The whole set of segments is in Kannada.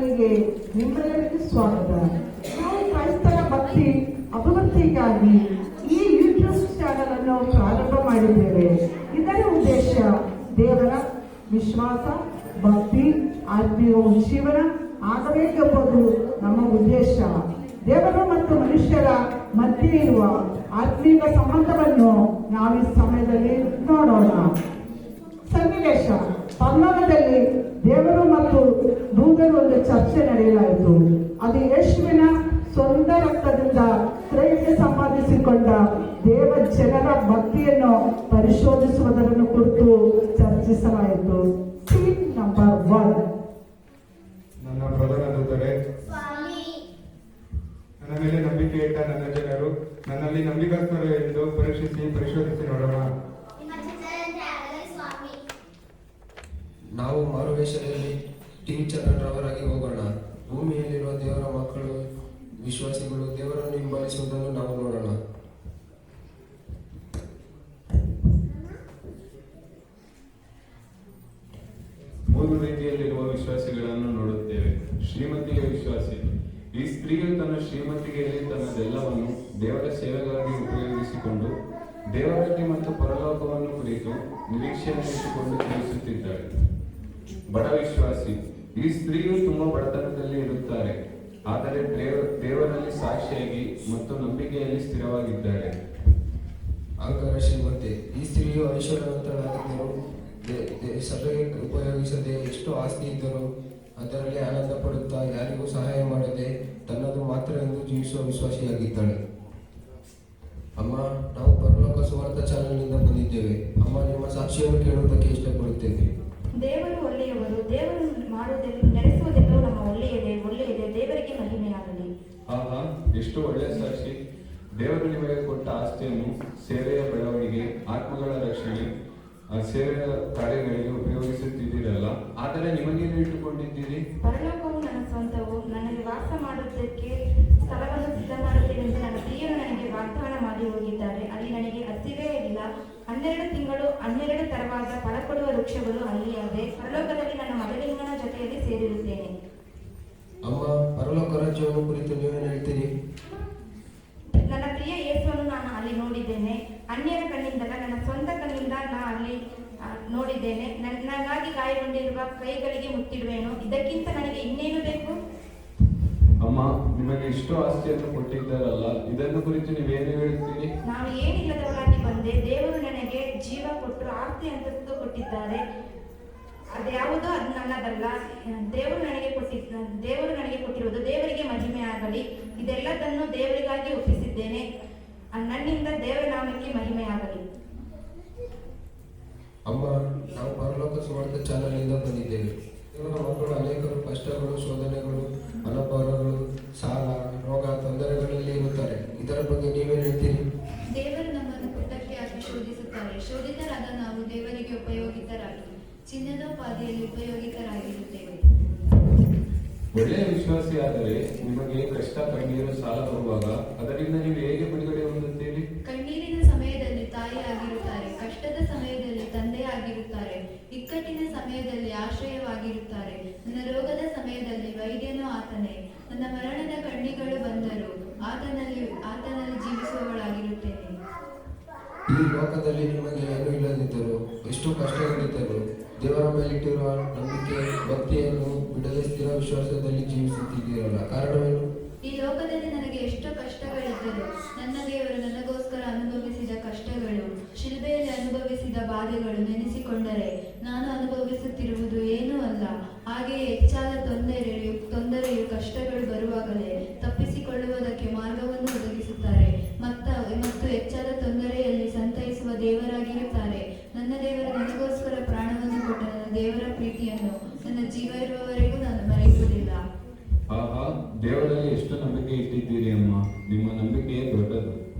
ಚಾನಲ್ಗೆ ನಿಮ್ಮೆಲ್ಲರಿಗೂ ಸ್ವಾಗತ. ನಾವು ಕ್ರೈಸ್ತರ ಭಕ್ತಿ ಅಭಿವೃದ್ಧಿಗಾಗಿ ಈ ಯೂಟ್ಯೂಬ್ ಚಾನಲ್ ಅನ್ನು ಪ್ರಾರಂಭ ಮಾಡಿದ್ದೇವೆ. ಇದರ ಉದ್ದೇಶ ದೇವರ ವಿಶ್ವಾಸ, ಭಕ್ತಿ, ಆತ್ಮೀಯ ಜೀವನ ಆಗಬೇಕೆಂಬುದು ನಮ್ಮ ಉದ್ದೇಶ. ದೇವರು ಮತ್ತು ಮನುಷ್ಯರ ಮಧ್ಯೆ ಇರುವ ಆತ್ಮೀಕ ಸಂಬಂಧವನ್ನು ನಾವು ಈ ಸಮಯದಲ್ಲಿ ನೋಡೋಣ. ಸನ್ನಿವೇಶ: ಪರಲೋಕದಲ್ಲಿ ದೇವರು ಮತ್ತು ದೂತರು ಒಂದು ಚರ್ಚೆ ನಡೆಯಲಾಯಿತು. ಅದು ಯೇಸುವಿನ ಸ್ವಂತ ರಕ್ತದಿಂದ ಕ್ರಯಕ್ಕೆ ಸಂಪಾದಿಸಿಕೊಂಡ ದೇವ ಜನರ ಭಕ್ತಿಯನ್ನು ಪರಿಶೋಧಿಸುವುದನ್ನು ಕುರಿತು ಚರ್ಚಿಸಲಾಯಿತು. Scene number 1. ನನ್ನ ಪ್ರಧಾನ ದೂತರೇ, ನನ್ನ ಮೇಲೆ ನಂಬಿಕೆ ಇಟ್ಟ ನನ್ನ ಜನರು ನನ್ನಲ್ಲಿ ನಂಬಿಕಸ್ಥರು ಎಂದು ಪರಿಶೋಧಿಸಿ ನೋಡೋಣ. ನಾವು ಮಾರುವೇಷದಲ್ಲಿ ಟೀಚರ್ರವರಾಗಿ ಹೋಗೋಣ. ಭೂಮಿಯಲ್ಲಿರುವ ದೇವರ ಮಕ್ಕಳು, ವಿಶ್ವಾಸಿಗಳು ದೇವರನ್ನು ಹಿಂಬಾಲಿಸುವುದನ್ನು ನಾವು ನೋಡೋಣ. ಮೂರು ರೀತಿಯಲ್ಲಿರುವ ವಿಶ್ವಾಸಿಗಳನ್ನು ನೋಡುತ್ತೇವೆ. ಶ್ರೀಮತಿಗೆ ವಿಶ್ವಾಸಿ: ಈ ಸ್ತ್ರೀಯು ತನ್ನ ಶ್ರೀಮತಿಗೆಯಲ್ಲಿ ತನ್ನದೆಲ್ಲವನ್ನು ದೇವರ ಸೇವೆಗಾಗಿ ಉಪಯೋಗಿಸಿಕೊಂಡು ದೇವರಲ್ಲಿ ಮತ್ತು ಪರಲೋಕವನ್ನು ಕುರಿತು ನಿರೀಕ್ಷೆಯನ್ನು ಇಟ್ಟುಕೊಂಡು ಜೀವಿಸುತ್ತಿದ್ದಾಳೆ. ಬಡ ವಿಶ್ವಾಸಿ: ಈ ಸ್ತ್ರೀಯು ತುಂಬಾ ಬಡತನದಲ್ಲಿ ಇರುತ್ತಾರೆ, ಆದರೆ ದೇವರಲ್ಲಿ ಸಾಕ್ಷಿಯಾಗಿ ಮತ್ತು ನಂಬಿಕೆಯಲ್ಲಿ ಸ್ಥಿರವಾಗಿದ್ದಾರೆ. ಅಂಕರ ಶ್ರೀಮಂತೆ: ಈ ಸ್ತ್ರೀಯು ಐಶ್ವರ್ಯವಂತಳಾಗಿದ್ದರು, ಸಭೆಗೆ ಉಪಯೋಗಿಸದೆ ಎಷ್ಟು ಆಸ್ತಿ ಇದ್ದರೂ ಅದರಲ್ಲಿ ಆನಂದ ಪಡುತ್ತಾ ಯಾರಿಗೂ ಸಹಾಯ ಮಾಡದೆ ತನ್ನದು ಮಾತ್ರ ಎಂದು ಜೀವಿಸುವ ವಿಶ್ವಾಸಿಯಾಗಿದ್ದಾಳೆ. ಅಮ್ಮ, ನಾವು ಪರಲೋಕ ಸುವಾರ್ಥ ಚಾನಲ್ನಿಂದ ಬಂದಿದ್ದೇವೆ. ಅಮ್ಮ, ನಿಮ್ಮ ಸಾಕ್ಷಿಯನ್ನು ಕೇಳುವುದಕ್ಕೆ ಇಷ್ಟಪಡುತ್ತೇವೆ. ದೇವರು ಒಳ್ಳೆಯವರು, ದೇವರು ಮಾಡುವುದೆಲ್ಲೂ ನಡೆಸುವುದೆಲ್ಲವೂ ನಮ್ಮ ಒಳ್ಳೆಯದೇ. ದೇವರಿಗೆ ಮಹಿಮೆಯಾಗಲಿ. ಆಹಾ, ಎಷ್ಟು ಒಳ್ಳೆಯ ಸಾಕ್ಷಿ! ದೇವರು ನಿಮಗೆ ಕೊಟ್ಟ ಆಸ್ತಿಯನ್ನು ಸೇವೆಯ ಬೆಳವಣಿಗೆ, ಆತ್ಮಗಳ ರಕ್ಷಣೆ, ಸೇವೆಯ ಕಾರ್ಯಗಳಿಗೆ ಉಪಯೋಗಿಸುತ್ತಿದ್ದೀರಲ್ಲ, ಆದರೆ ನಿಮಗೇನು ಇಟ್ಟುಕೊಂಡಿದ್ದೀರಿ? ಪರಲೋಕವು ನನ್ನ ಸ್ವಂತವು, ನನಗೆ ವಾಸ ಮಾಡುವುದಕ್ಕೆ ಸ್ಥಳವನ್ನು ಸಿದ್ಧ ಮಾಡುತ್ತೇವೆ ಎಂದು ನನ್ನ ಪ್ರಿಯರು ನನಗೆ ವಾಗ್ದಾನ ಮಾಡಿ ಹೋಗಿದ್ದಾರೆ. ಅಲ್ಲಿ ನನಗೆ ಹಸಿವೇ ಇಲ್ಲ. 12 ತಿಂಗಳು 12 ತರವಾದ ಫಲ ಕೊಡುವ ವೃಕ್ಷಗಳು ಅಲ್ಲಿಯಾವೆ. ಪರಲೋಕದಲ್ಲಿ ನನ್ನ ಮಗನಿಂಗನ ಜೊತೆಯಲ್ಲಿ ಸೇರಿರುತ್ತೇನೆ. ಅಮ್ಮ, ಪರಲೋಕ ರಾಜ್ಯವನ್ನು ಕುರಿತು ನೀವೇನು ಹೇಳ್ತೀರಿ? ನನ್ನ ಪ್ರಿಯ ಯೇಸುವನ್ನು ನಾನು ಅಲ್ಲಿ ನೋಡಿದ್ದೇನೆ. ಅನ್ಯರ ಕಣ್ಣಿಂದಲ್ಲ, ನನ್ನ ಸ್ವಂತ ಕಣ್ಣಿಂದ ನಾನು ಅಲ್ಲಿ ನೋಡಿದ್ದೇನೆ. ನನಗಾಗಿ ಗಾಯಗೊಂಡಿರುವ ಕೈಗಳಿಗೆ ಮುತ್ತಿಡುವೆನು. ಇದಕ್ಕಿಂತ ನನಗೆ ಇನ್ನೇನು ಬೇಕು? ಅಮ್ಮ, ನಿಮಗೆ ಇಷ್ಟು ಆಸ್ತಿಯನ್ನು ಕೊಟ್ಟಿದ್ದಾರಲ್ಲ, ಇದನ್ನು ಕುರಿತು ನೀವೇನು ಹೇಳುತ್ತೀರಿ? ನಾನು ಏನಿಲ್ಲದವಳಾಗಿ ಬಂದೆ. ದೇವರು ನನಗೆ ಜೀವ ಕೊಟ್ಟು ಆಸ್ತಿ ಅಂತಸ್ತು ಕೊಟ್ಟಿದ್ದಾರೆ. ಅದ್ಯಾವುದೋ ಅದು ನನ್ನದಲ್ಲ, ದೇವರು ನನಗೆ ಕೊಟ್ಟಿರುವುದು. ದೇವರಿಗೆ ಮಹಿಮೆ ಆಗಲಿ. ಇದೆಲ್ಲದನ್ನು ದೇವರಿಗಾಗಿ ಒಪ್ಪಿಸಿದ್ದೇನೆ. ನನ್ನಿಂದ ದೇವರ ನಾಮಕ್ಕೆ ಮಹಿಮೆಯಾಗಲಿ. ಅಮ್ಮ, ನಾವು ಪರಲೋಕ ಸುವಾರ್ಥ ಚಾನಲ್ನಿಂದ ಬಂದಿದ್ದೇವೆ. ದೇವರ ಮಕ್ಕಳು ಅನೇಕರು ಕಷ್ಟಗಳು, ಶೋಧನೆಗಳು, ಅನಪಾರಗಳು, ಸಾಲ, ರೋಗ, ತೊಂದರೆಗಳಲ್ಲಿ ಇರುತ್ತಾರೆ. ಇದರ ಬಗ್ಗೆ ನೀವೇನು ಹೇಳ್ತೀರಿ? ದೇವರು ನಮ್ಮನ್ನು ಪುಟ್ಟಕ್ಕೆ ಹಾಕಿ ಶೋಧಿಸುತ್ತಾರೆ. ಶೋಧಿತರಾದ ನಾವು ದೇವರಿಗೆ ಉಪಯೋಗಿತರಾಗಿ ಚಿನ್ನದ ಪಾದೆಯಲ್ಲಿ ಉಪಯೋಗಿತರಾಗಿರುತ್ತೇವೆ. ಒಳ್ಳೆಯ ವಿಶ್ವಾಸಿಯಾದರೆ ನಿಮಗೆ ಕಷ್ಟ, ಕಣ್ಣೀರು, ಸಾಲ ಬರುವಾಗ ಅದರಿಂದ ನೀವು ಹೇಗೆ ಬಿಡುಗಡೆ ಹೊಂದುತ್ತೀರಿ? ಕಣ್ಣೀರಿನ ಸಮಯದಲ್ಲಿ ತಾಯಿಯಾಗಿರುತ್ತಾರೆ, ಕಷ್ಟದ ಸಮಯದಲ್ಲಿ ತಂದೆಯಾಗಿರುತ್ತಾರೆ, ಇಕ್ಕಟ್ಟಿನ ಸಮಯದಲ್ಲಿ ಆಶ್ರಯವಾಗಿರುತ್ತಾರೆ. ನನ್ನ ರೋಗದ ಸಮಯದಲ್ಲಿ ವೈದ್ಯನೂ ಆತನೇ. ನನ್ನ ಮರಣದ ಕಣ್ಣಿಗಳು ಬಂದರೂ ಆತನಲ್ಲಿ ಜೀವಿಸುವವಳಾಗಿರುತ್ತೇನೆ. ಈ ಲೋಕದಲ್ಲಿ ನಿಮಗೆ ಏನೂ ಇಲ್ಲದಿದ್ದರೂ, ಎಷ್ಟು ಕಷ್ಟಗಳಿದ್ದರೂ ದೇವರ ಮೇಲಿಟ್ಟಿರುವ ನಂಬಿಕೆ, ಭಕ್ತಿಯನ್ನು ಬಿಡದೆ ಸ್ಥಿರ ವಿಶ್ವಾಸದಲ್ಲಿ ಜೀವಿಸುತ್ತಿದ್ದೀರಲ್ಲ, ಕಾರಣವೇನು? ಈ ಲೋಕದಲ್ಲಿ ನನಗೆ ಎಷ್ಟು ಕಷ್ಟಗಳಿದ್ದರೂ ನನ್ನ ದೇವರು ನನಗೋಸ್ಕರ ಅನುಭವಿಸಿದ ಕಷ್ಟಗಳು, ಶಿಲುಬೆಯಲ್ಲಿ ಅನುಭವಿಸಿದ ಬಾಧೆಗಳು ನೆನೆಸಿಕೊಂಡರೆ ನಾನು ಅನುಭವಿಸುತ್ತಿರುವುದು ಏನೂ ಅಲ್ಲ. ಹಾಗೆಯೇ ಹೆಚ್ಚಾದ ತೊಂದರೆಯು ಕಷ್ಟಗಳು ಬರುವಾಗಲೇ ತಪ್ಪಿಸಿಕೊಳ್ಳುವುದಕ್ಕೆ ಮಾರ್ಗವನ್ನು ಒದಗಿಸುತ್ತಾರೆ ಮತ್ತು ಹೆಚ್ಚಾದ ತೊಂದರೆಯಲ್ಲಿ ಸಂತೈಸುವ ದೇವರಾಗಿರುತ್ತಾರೆ. ನನ್ನ ದೇವರು ನನಗೋಸ್ಕರ ಪ್ರಾಣವನ್ನು ಕೊಟ್ಟ ನನ್ನ ದೇವರ ಪ್ರೀತಿಯನ್ನು ನನ್ನ ಜೀವ ಇರುವವರೆಗೂ ನಾನು ಮರೆಯುವುದಿಲ್ಲ. ಆಹಾ, ದೇವರಲ್ಲಿ ಎಷ್ಟು ನಂಬಿಕೆ ಇಟ್ಟಿದ್ದೀರಿ ಅಮ್ಮ. ನಿಮ್ಮ ನಂಬಿಕೆಯೇ ದೊಡ್ಡದು.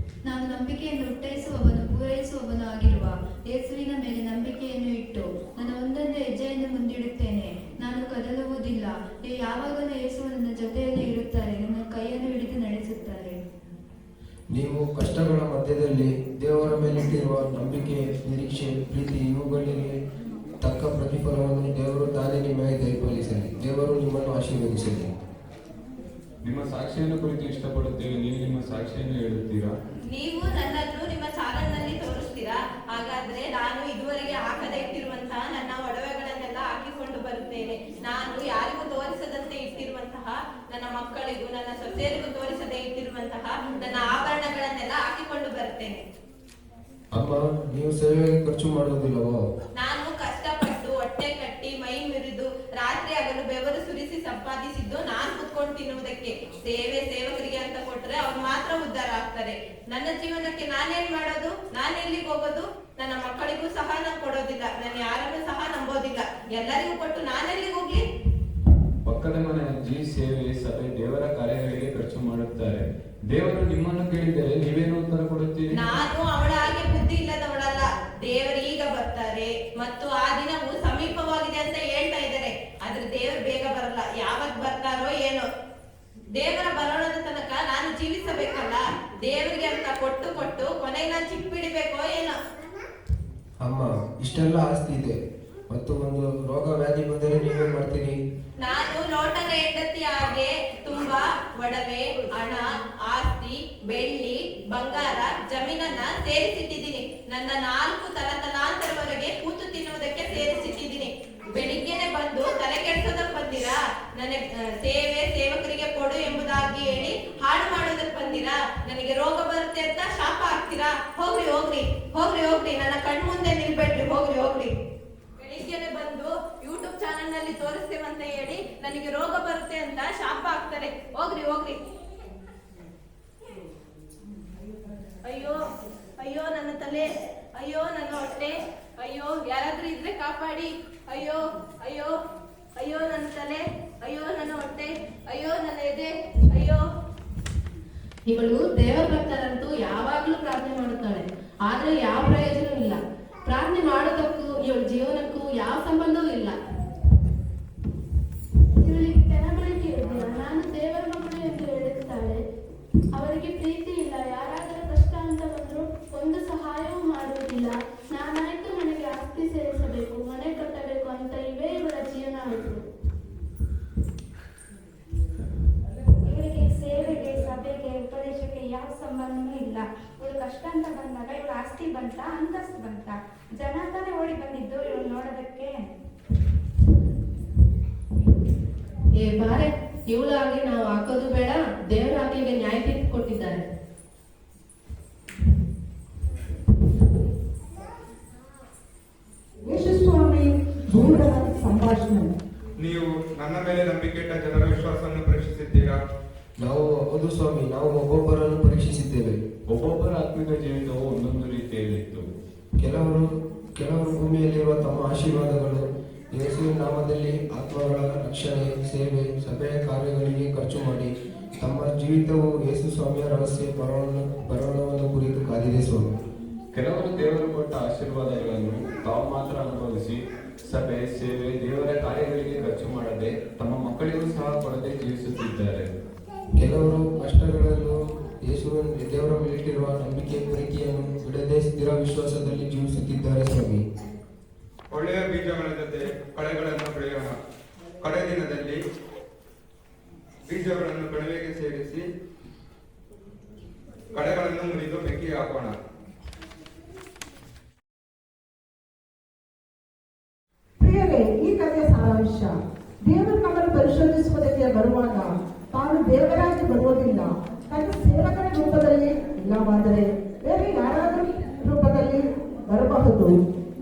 ನಾನು ನಂಬಿಕೆಯನ್ನು ಹುಟ್ಟೈಸುವವನು, ಪೂರೈಸುವವನು ಆಗಿರುವ ಯೇಸುವಿನ ಮೇಲೆ ನಂಬಿಕೆಯನ್ನು ಇಟ್ಟು ನನ್ನ ಒಂದೊಂದು ಹೆಜ್ಜೆಯನ್ನು ಮುಂದಿಡುತ್ತೇನೆ. ನಾನು ಕದಲುವುದಿಲ್ಲ. ಯಾವಾಗಲೂ ಯೇಸು ನನ್ನ ಜೊತೆಯಲ್ಲಿ ಇರುತ್ತಾರೆ, ನನ್ನ ಕೈಯನ್ನು ಹಿಡಿದು ನಡೆಸುತ್ತಾರೆ. ನೀವು ಕಷ್ಟಗಳ ಮಧ್ಯದಲ್ಲಿ ದೇವರ ಮೇಲಿಟ್ಟಿರುವ ನಂಬಿಕೆ, ನಿರೀಕ್ಷೆ, ಪ್ರೀತಿ ಇವುಗಳಿಗೆ ತಕ್ಕ ಪ್ರತಿಫಲವನ್ನು ದೇವರು ತಾನೇ ನಿಮಗೆ ದಯಪಾಲಿಸಲಿ. ದೇವರು ನಿಮ್ಮನ್ನು ಆಶೀರ್ವದಿಸಲಿ. ನಿಮ್ಮ ಸಾಕ್ಷಿಯನ್ನು ಕುರಿತು ಇಷ್ಟಪಡುತ್ತೇವೆ. ನೀವು ನಿಮ್ಮ ಸಾಕ್ಷಿಯನ್ನು ಹೇಳುತ್ತೀರಾ? ನೀವು ನನ್ನನ್ನು ನಿಮ್ಮ ಚಾನಲ್ನಲ್ಲಿ ತೋರಿಸ್ತೀರಾ? ಹಾಗಾದ್ರೆ ನಾನು ಇದುವರೆಗೆ ಹಾಕದೇ ಇಟ್ಟಿರುವಂತಹ ನನ್ನ ಒಡವೆಗಳನ್ನೆಲ್ಲ ಹಾಕಿಕೊಂಡು ಬರುತ್ತೇನೆ. ನಾನು ಯಾರಿಗೂ ತೋರಿಸದಂತೆ ಇಟ್ಟಿರುವಂತಹ ನನ್ನ ಮಕ್ಕಳಿಗೂ ನನ್ನ ಸೊಸೆಯರಿಗೂ ತೋರಿಸದೇ ಇಟ್ಟಿರುವಂತಹ ನನ್ನ ಆಭರಣಗಳನ್ನೆಲ್ಲ ಹಾಕಿಕೊಂಡು ಬರುತ್ತೇನೆ. ಅಮ್ಮ, ನೀವು ಸೇವೆಗೆ ಖರ್ಚು ಮಾಡುವುದಿಲ್ಲವೋ? ನಾನು ಕಷ್ಟಪಟ್ಟು ಹೊಟ್ಟೆ ಕಟ್ಟಿ ಮೈ ಮುರಿದು ರಾತ್ರಿ ಹಗಲು ಬೆವರು ಸುರಿಸಿ ಸಂಪಾದಿಸಿದ್ದು ನಾನು ಕುತ್ಕೊಂಡು ತಿನ್ನುವುದಕ್ಕೆ. ಸೇವಕರಿಗೆ ಅಂತ ಕೊಟ್ರೆ ಅವ್ರು ಮಾತ್ರ ಉದ್ಧಾರ ಆಗ್ತಾರೆ. ನನ್ನ ಜೀವನಕ್ಕೆ ನಾನೇನ್ ಮಾಡೋದು? ನಾನೆಲ್ಲಿಗೆ ಹೋಗೋದು? ನನ್ನ ಮಕ್ಕಳಿಗೂ ಸಹ ನಾನು ಕೊಡೋದಿಲ್ಲ. ನಾನು ಯಾರನ್ನು ಸಹ ನಂಬೋದಿಲ್ಲ. ಎಲ್ಲರಿಗೂ ಕೊಟ್ಟು ನಾನೆಲ್ಲಿಗೆ ಹೋಗ್ಲಿ? ಪಕ್ಕದ ಮನೆ ಅಜ್ಜಿ ಸೇವೆ, ಸಭೆ, ದೇವರ ಕಾರ್ಯಗಳಿಗೆ ಖರ್ಚು ಮಾಡುತ್ತಾರೆ. ದೇವರು ನಿಮ್ಮನ್ನು ಕೇಳಿದರೆ ನೀವೇನು ಉತ್ತರ ಕೊಡುತ್ತೀರಿ? ನಾನು ಅವಳ ಹಾಗೆ ಬುದ್ಧಿ ಇಲ್ಲದವಳಲ್ಲ. ದೇವರು ಈಗ ಬರ್ತಾರೆ ಮತ್ತು ಆ ದಿನವು ಸಮೀಪವಾಗಿದೆ ಅಂತ ಹೇಳ್ತಾ ಇದ್ದಾರೆ. ಆದ್ರೆ ದೇವರು ಬೇಗ ಬರಲ್ಲ. ಯಾವತ್ ಬರ್ತಾರೋ ಏನೋ. ದೇವರ ಬರೋಣದ ತನಕ ನಾನು ಜೀವಿಸಬೇಕಲ್ಲ. ದೇವರಿಗೆ ಅಂತ ಕೊಟ್ಟು ಕೊಟ್ಟು ಕೊನೆಗೆ ನಾನು ಚಿಕ್ಬಿಡಿಬೇಕೋ ಏನೋ. ಅಮ್ಮ, ಇಷ್ಟೆಲ್ಲ ಆಸ್ತಿ ಇದೆ ಮತ್ತು ಒಂದು ರೋಗ ವ್ಯಾಧಿ ಬಂದರೆ ನೀವೇನ್ ಮಾಡ್ತೀರಿ? ನಾನು ಲೋಟದ ಹೆಂಡತಿ ಹಾಗೆ ತುಂಬಾ ಒಡವೆ, ಹಣ, ಆಸ್ತಿ, ಬೆಳ್ಳಿ, ಬಂಗಾರ, ಜಮೀನನ್ನ ಸೇರಿಸಿಟ್ಟಿದ್ದೀನಿ. ನನ್ನ 4 ತಲಾಂತರವರೆಗೆ ಕೂತು ತಿನ್ನುವುದಕ್ಕೆ ಸೇರಿಸಿಟ್ಟಿದ್ದೀನಿ. ಬೆಳಿಗ್ಗೆನೆ ಬಂದು ತಲೆ ಕೆಡಿಸೋದಕ್ಕೆ ಬಂದಿರಾ? ನನಗೆ ಸೇವಕರಿಗೆ ಕೊಡು ಎಂಬುದಾಗಿ ಹೇಳಿ ಹಾಳು ಮಾಡೋದಕ್ಕೆ ಬಂದಿರಾ? ನನಗೆ ರೋಗ ಬರುತ್ತೆ ಅಂತ ಶಾಪ ಹಾಕ್ತೀರಾ? ಹೋಗ್ರಿ ಹೋಗ್ರಿ ಹೋಗ್ರಿ ಹೋಗ್ರಿ, ನನ್ನ ಕಣ್ಮುಂದೆ ನಿಲ್ಬೇಡ್ರಿ. ಹೋಗ್ರಿ ಹೋಗ್ರಿ. ಬೆಳಿಗ್ಗೆನೆ ಬಂದು ಯೂಟ್ಯೂಬ್ ಚಾನೆಲ್ ನಲ್ಲಿ ತೋರಿಸ್ತೇವಂತ ಹೇಳಿ ನನಗೆ ರೋಗ ಬರುತ್ತೆ ಅಂತ ಶಾಪ ಹಾಕ್ತಾರೆ. ಹೋಗ್ರಿ ಹೋಗ್ರಿ. ಅಯ್ಯೋ ಅಯ್ಯೋ ನನ್ನ ತಲೆ, ಅಯ್ಯೋ ನನ್ನ ಹೊಟ್ಟೆ, ಅಯ್ಯೋ ಯಾರಾದ್ರೂ ಇದ್ರೆ ಕಾಪಾಡಿ. ಅಯ್ಯೋ ಅಯ್ಯೋ ಅಯ್ಯೋ ನನ್ನ ತಲೆ, ಅಯ್ಯೋ ನನ್ನ ಹೊಟ್ಟೆ, ಅಯ್ಯೋ ನನ್ನ ಎದೆ, ಅಯ್ಯೋ. ಇವಳು ದೇವರ ಭಕ್ತರಂತೂ ಯಾವಾಗ್ಲೂ ಪ್ರಾರ್ಥನೆ ಮಾಡುತ್ತಾಳೆ, ಆದ್ರೆ ಯಾವ ಪ್ರಯೋಜನವಿಲ್ಲ. ಪ್ರಾರ್ಥನೆ ಮಾಡೋದಕ್ಕೂ ಇವಳ ಜೀವನಕ್ಕೂ ಯಾವ ಸಂಬಂಧವೂ ಇಲ್ಲ. ಇವಳಿಗೆ ಕೆನಬಳಿಕೆ ಇದೆಯಾ? ನಾನು ದೇವರ ಮಗಳು ಎಂದು ಹೇಳುತ್ತಾಳೆ. ಅವರಿಗೆ ಪ್ರೀತಿ ಇಲ್ಲ. ಯಾರಾದರೂ ಕಷ್ಟ ಅಂತ ಬಂದ್ರು ಒಂದು ಸಹಾಯವೂ ಮಾಡುವುದಿಲ್ಲ. ನಾನಾಯ್ತು ನನಗೆ ಆಸ್ತಿ ಸೇರಿಸಬೇಕು, ಮನೆ ಕಟ್ಟಬೇಕು ಅಂತ ಇವೇ ಇವಳ ಜೀವನ ಆಯಿತು. ಇವಳಿಗೆ ಸೇವೆಗೆ, ಸಭೆಗೆ, ಉಪದೇಶಕ್ಕೆ ಯಾವ ಸಂಬಂಧನೂ ಇಲ್ಲ. ಇವಳು ಕಷ್ಟ ಅಂತ ಬಂದಾಗ ಇವಳು ಆಸ್ತಿ ಬಂತ, ಅಂತಸ್ತು ಬಂತ? ಜನ ತಾನೇ ಓಡಿ ಬಂದಿದ್ದು ಇವಳು ನೋಡೋದಕ್ಕೆ. ಏ ಬಾರೆ, ಇವಳಾಗಿ ನಾವು ಹಾಕೋದು ಬೇಡ. ದೇವರ ಆಕೆಗೆ ನ್ಯಾಯ ತೀರ್ಪು ಕೊಟ್ಟಿದ್ದಾರೆ. ಯೇಸುಸ್ವಾಮಿ ದೂರದ ಸಂಭಾಷಣೆ. ನೀವು ನನ್ನ ಮೇಲೆ ನಂಬಿಕೆ ಇಟ್ಟ ಜನರ ವಿಶ್ವಾಸವನ್ನು ಪರೀಕ್ಷಿಸಿದ್ದೀರಾ? ನಾವು ಹೌದು ಸ್ವಾಮಿ, ನಾವು ಒಬ್ಬೊಬ್ಬರನ್ನು ಪರೀಕ್ಷಿಸಿದ್ದೇವೆ. ಒಬ್ಬೊಬ್ಬರ ಆತ್ಮಿಕ ಜೀವಿತವು ಒಂದೊಂದು ರೀತಿಯಲ್ಲಿತ್ತು. ಕೆಲವರು ಭೂಮಿಯಲ್ಲಿರುವ ತಮ್ಮ ಆಶೀರ್ವಾದಗಳು ಯೇಸುವಿನ ನಾಮದಲ್ಲಿ ಆತ್ಮಗಳ ರಕ್ಷಣೆ, ಸೇವೆ, ಸಭೆಯ ಕಾರ್ಯಗಳಿಗೆ ಖರ್ಚು ಮಾಡಿ ತಮ್ಮ ಜೀವಿತವು ಯೇಸು ಸ್ವಾಮಿಯ ರಹಸ್ಯ ಬರೋಣವನ್ನು ಕುರಿತು ಕಾದಿದೆ ಸ್ವಾಮಿ. ಕೆಲವರು ದೇವರು ಕೊಟ್ಟ ಆಶೀರ್ವಾದಗಳನ್ನು ತಾವು ಮಾತ್ರ ಅನುಭವಿಸಿ ಸಭೆ, ಸೇವೆ, ದೇವರ ಕಾರ್ಯಗಳಿಗೆ ಖರ್ಚು ಮಾಡದೆ ತಮ್ಮ ಮಕ್ಕಳಿಗೂ ಸಹ ಕೊಡದೆ ಜೀವಿಸುತ್ತಿದ್ದಾರೆ. ಕೆಲವರು ಕಷ್ಟಗಳಲ್ಲೂ ಯೇಸುವಿನ ದೇವರ ಮೇಲಿಟ್ಟಿರುವ ನಂಬಿಕೆ, ಪ್ರೀತಿಯನ್ನು ಬಿಡದೆ ಸ್ಥಿರ ವಿಶ್ವಾಸದಲ್ಲಿ ಜೀವಿಸುತ್ತಿದ್ದಾರೆ ಸ್ವಾಮಿ. ಒಳ್ಳೆಯ ಬೀಜಗಳ ಜೊತೆ ಕಳೆಗಳನ್ನು ಬೆಳೆಯೋಣ. ಕಡೆ ದಿನದಲ್ಲಿ ಬೀಜಗಳನ್ನು ಕಣಿವೆಗೆ ಸೇರಿಸಿ ಕಳೆಗಳನ್ನು ಮುರಿದು ಬೆಂಕಿಗೆ ಹಾಕೋಣ. ಪ್ರಿಯರೇ, ಈ ಕಥೆಯ ಸಾರಾಂಶ: ದೇವರು ನಮ್ಮನ್ನು ಪರಿಶೋಧಿಸುವುದಕ್ಕೆ ಬರುವಾಗ ತಾನು ದೇವರಾಗಿ ಬರುವುದಿಲ್ಲ. ತನ್ನ ಸೇವಕರ ರೂಪದಲ್ಲಿ, ಇಲ್ಲವಾದರೆ ಬೇರೆ ಯಾರಾದರೂ ರೂಪದಲ್ಲಿ ಬರಬಹುದು.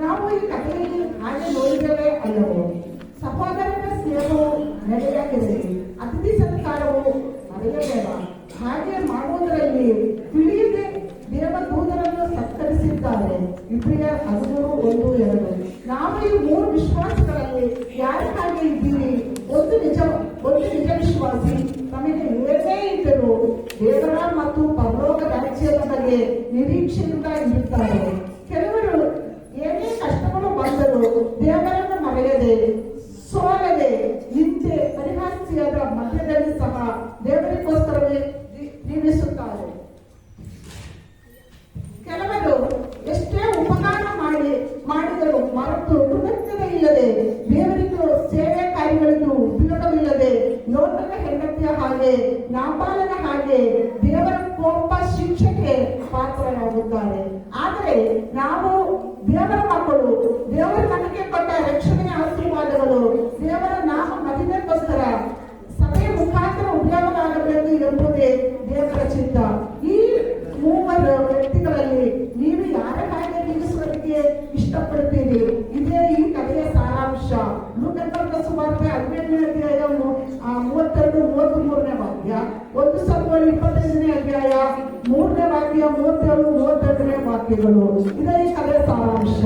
ನಾವು ಈ ಕಥೆಯಲ್ಲಿ ಹಾಗೆ ನೋಡಿದ್ದೇವೆ ಅಲ್ಲವೋ? ಸಹೋದರನ ಸ್ನೇಹವು ನಡೆಯಾಗಿರಲಿ, ಅತಿಥಿ ಸತ್ಕಾರವು ಮರೆಯಬೇಡ. ಹಾಗೆ ಮಾಡುವುದರಲ್ಲಿ ತಿಳಿಯದೆ ದೇವದೂತರನ್ನು ಸತ್ಕರಿಸಿದ್ದಾರೆ. ಇಬ್ರಿಯರ್ 13:1-2. ನಾವು ಈ 3 ವಿಶ್ವಾಸಗಳಲ್ಲಿ ಯಾರು ಹಾಗೆ ಇದ್ದೀರಿ? ಒಂದು ನಿಜ ವಿಶ್ವಾಸಿ ನಮಗೆ ಏನೇ ಇದ್ದರೂ ದೇವರ ಮತ್ತು ಪರಲೋಕ ರಾಜ್ಯದ ಬಗ್ಗೆ ನಿರೀಕ್ಷೆಯಿಂದ ಇರುತ್ತಾರೆ. ಕೆಲವರು ಏನೇ ಕಷ್ಟಗಳು ಬಂದರೂ ದೇವರನ್ನು ಮರೆಯದೆ, ಸೋಲದೆ, ನಿಂತೆ ಪರಿಹಾಸ್ಯದ ಮಧ್ಯದಲ್ಲಿ ಸಹ ದೇವರಿಗೋಸ್ಕರವೇ ಜೀವಿಸುತ್ತಾರೆ. ಕೆಲವರು ಎಷ್ಟೇ ಉಪಕಾರ ಮಾಡಿದರೂ ಮರೆತು ಕೃತಜ್ಞತೆ ಇಲ್ಲದೆ ದೇವರಿಗೂ ಸೇವೆ ನಾಬಾಲನ ಹಾಗೆ ದೇವರ ಕೋಪ ಶಿಕ್ಷೆಗೆ ಪಾತ್ರರಾಗುತ್ತಾರೆ. ಆದರೆ ನಾವು ದೇವರ ಮಕ್ಕಳು, ದೇವರ ನಮಗೆ ಕೊಟ್ಟ ರಕ್ಷಣೆಯ ಆಶೀರ್ವಾದಗಳು ದೇವರ ನಾಮ ಮಹಿಮೆಗೋಸ್ಕರ ಸಭೆಯ ಮುಖಾಂತರ ಉಪಯೋಗ ಆಗಬೇಕು ಎಂಬುದೇ ದೇವರ ಚಿತ್ತ. ಈ ಮೂವರು ವ್ಯಕ್ತಿಗಳಲ್ಲಿ ನೀವು ಯಾರ ಹಾಗೆ ಜೀವಿಸುವುದಕ್ಕೆ ಇಷ್ಟಪಡ್ತೀರಿ? ಇದೇ ಈ ಕಥೆಯ ಸಾರಾಂಶ. ಲೂಕನ ಸುವಾರ್ತೆ 17ನೇ ಅಧ್ಯಾಯ 32-33ನೇ ವಾಕ್ಯ, 1 ಸಮುವೇಲ 25ನೇ ಅಧ್ಯಾಯ 3ನೇ ವಾಕ್ಯ 37-38ನೇ ವಾಕ್ಯಗಳು. ಇದೇ ಈ ಕಥೆಯ ಸಾರಾಂಶ.